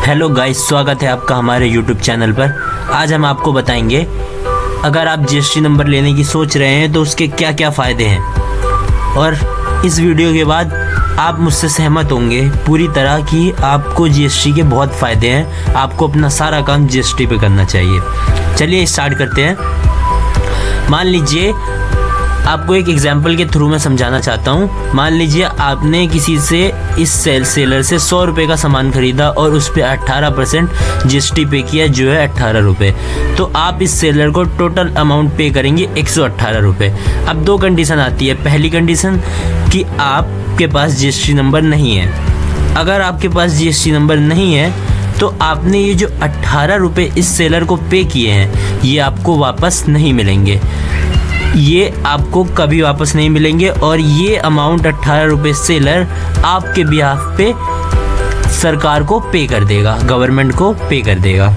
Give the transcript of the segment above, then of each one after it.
Hello guys, स्वागत है आपका हमारे यूट्यूब चैनल पर। आज हम आपको बताएंगे अगर आप जीएसटी नंबर लेने की सोच रहे हैं तो उसके क्या क्या फ़ायदे हैं। और इस वीडियो के बाद आप मुझसे सहमत होंगे पूरी तरह कि आपको जीएसटी के बहुत फ़ायदे हैं, आपको अपना सारा काम जीएसटी पे करना चाहिए। चलिए स्टार्ट करते हैं। मान लीजिए, आपको एक एग्जाम्पल के थ्रू मैं समझाना चाहता हूँ। मान लीजिए आपने किसी से इस सेलर से 100 रुपये का सामान खरीदा और उस पर 18% जीएसटी पे किया, जो है 18 रुपये। तो आप इस सेलर को टोटल अमाउंट पे करेंगे 118 रुपये। अब दो कंडीशन आती है। पहली कंडीशन कि आपके पास जीएसटी नंबर नहीं है। अगर आपके पास जीएसटी नंबर नहीं है तो आपने ये जो 18 रुपये इस सेलर को पे किए हैं, ये आपको वापस नहीं मिलेंगे। ये आपको कभी वापस नहीं मिलेंगे और ये अमाउंट 18 रुपये सेलर आपके बिहाफ पे सरकार को पे कर देगा, गवर्नमेंट को पे कर देगा।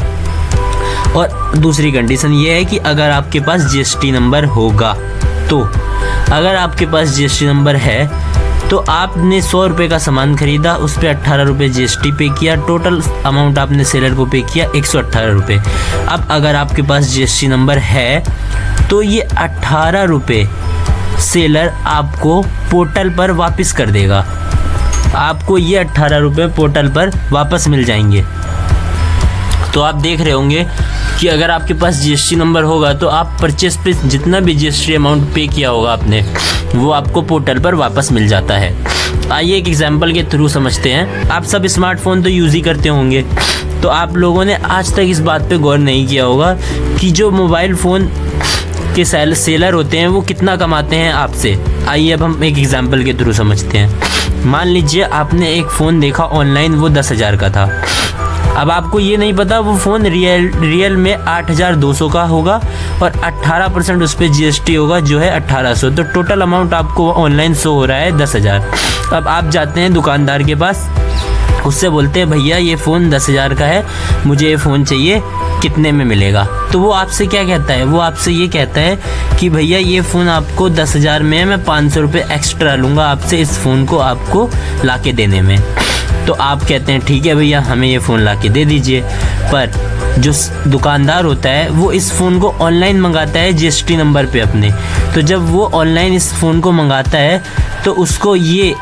और दूसरी कंडीशन ये है कि अगर आपके पास जीएसटी नंबर होगा तो अगर आपके पास जीएसटी नंबर है तो आपने 100 रुपये का सामान खरीदा, उस पर 18 रुपये जीएसटी पे किया, टोटल अमाउंट आपने सेलर को पे किया 118 रुपये। अब अगर आपके पास जीएसटी नंबर है तो ये 18 रुपये सेलर आपको पोर्टल पर वापस कर देगा। आपको ये 18 रुपये पोर्टल पर वापस मिल जाएंगे। तो आप देख रहे होंगे कि अगर आपके पास जीएसटी नंबर होगा तो आप परचेस पे जितना भी जीएसटी अमाउंट पे किया होगा आपने, वो आपको पोर्टल पर वापस मिल जाता है। आइए एक एग्जांपल के थ्रू समझते हैं। आप सब स्मार्टफोन तो यूज़ ही करते होंगे, तो आप लोगों ने आज तक इस बात पे गौर नहीं किया होगा कि जो मोबाइल फ़ोन के सेलर होते हैं वो कितना कमाते हैं आपसे। आइए अब हम एक एग्जांपल के थ्रू समझते हैं। मान लीजिए आपने एक फ़ोन देखा ऑनलाइन, वो 10,000 का था। अब आपको ये नहीं पता वो फ़ोन रियल में 8,200 का होगा और 18% उस पर जीएसटी होगा, जो है 1,800। तो टोटल अमाउंट आपको ऑनलाइन शो हो रहा है 10,000। अब आप जाते हैं दुकानदार के पास, उससे बोलते हैं भैया ये फ़ोन 10,000 का है, मुझे ये फ़ोन चाहिए, कितने में मिलेगा? तो वो आपसे क्या कहता है? वो आपसे ये कहता है कि भैया ये फ़ोन आपको 10,000 में है, मैं 500 रुपये एक्स्ट्रा लूँगा आपसे इस फ़ोन को आपको ला के देने में। तो आप कहते हैं ठीक है भैया, हमें ये फ़ोन ला के दे दीजिए। पर जो दुकानदार होता है वो इस फ़ोन को ऑनलाइन मंगाता है जीएसटी नंबर पे अपने। तो जब वो ऑनलाइन इस फ़ोन को मंगाता है तो उसको ये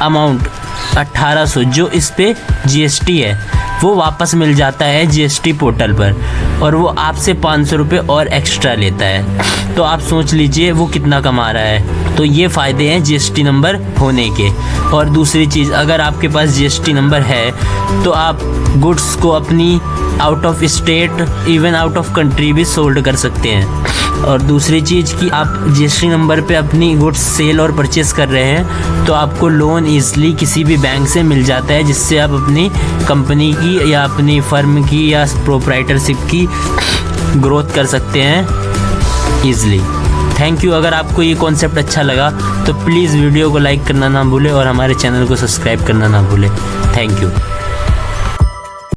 अमाउंट 1,800 जो इस पे जीएसटी है वो वापस मिल जाता है जीएसटी पोर्टल पर, और वो आपसे 500 रुपये और एक्स्ट्रा लेता है। तो आप सोच लीजिए वो कितना कमा रहा है। तो ये फ़ायदे हैं जीएसटी नंबर होने के। और दूसरी चीज़, अगर आपके पास जीएसटी नंबर है तो आप गुड्स को अपनी out of state, even out of country भी सोल्ड कर सकते हैं। और दूसरी चीज़ कि आप जीएसटी नंबर पे अपनी गुड्स सेल और परचेस कर रहे हैं तो आपको लोन ईज़िली किसी भी बैंक से मिल जाता है, जिससे आप अपनी कंपनी की या अपनी फर्म की या प्रोप्राइटरशिप की ग्रोथ कर सकते हैं ईज़िली। Thank you. अगर आपको ये कॉन्सेप्ट अच्छा लगा तो प्लीज़ वीडियो को लाइक करना ना भूलें और हमारे चैनल को सब्सक्राइब करना ना भूलें। Thank you.